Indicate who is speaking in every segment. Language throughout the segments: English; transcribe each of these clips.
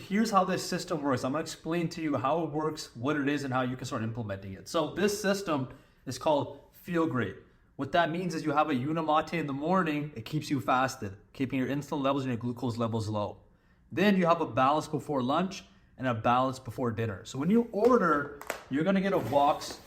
Speaker 1: here's how this system works. I'm gonna explain to you how it works, what it is, and how you can start implementing it. So this system is called feelgreat. What that means is you have a unimate in the morning, it keeps you fasted, keeping your insulin levels and your glucose levels low. Then you have a balance before lunch and a balance before dinner. So when you order, you're gonna get a box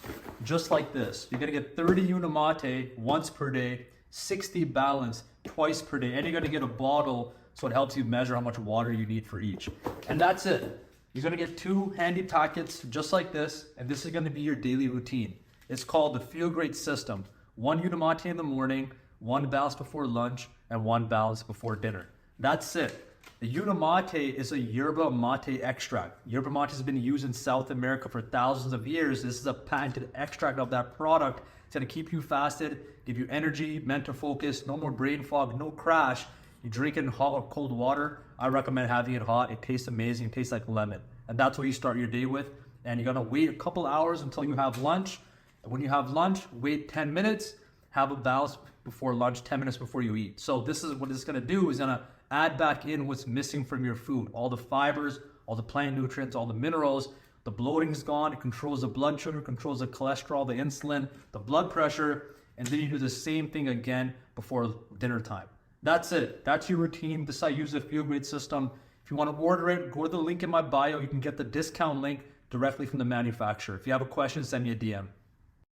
Speaker 1: just like this. You're gonna get 30 unimate once per day, 60 balance twice per day, and you're gonna get a bottle so it helps you measure how much water you need for each. And that's it. You're gonna get 2 handy packets just like this, and this is gonna be your daily routine. It's called the feelgreat system. 1 unimate in the morning, 1 balance before lunch, and 1 balance before dinner. That's it. The unimate is a yerba mate extract. Yerba mate has been used in South America for thousands of years. This is a patented extract of that product. It's gonna keep you fasted, give you energy, mental focus, no more brain fog, no crash. You drink it in hot or cold water. I recommend having it hot. It tastes amazing. It tastes like lemon. And that's what you start your day with. And you're gonna wait a couple hours until you have lunch. And when you have lunch, wait 10 minutes, have a balance before lunch, 10 minutes before you eat. So this is what it's gonna do, is gonna add back in what's missing from your food. All the fibers, all the plant nutrients, all the minerals. The bloating is gone. It controls the blood sugar, controls the cholesterol, the insulin, the blood pressure. And then you do the same thing again before dinner time. That's it. That's your routine. This is how I use the feelgreat system. If you want to order it, go to the link in my bio. You can get the discount link directly from the manufacturer. If you have a question, send me a DM.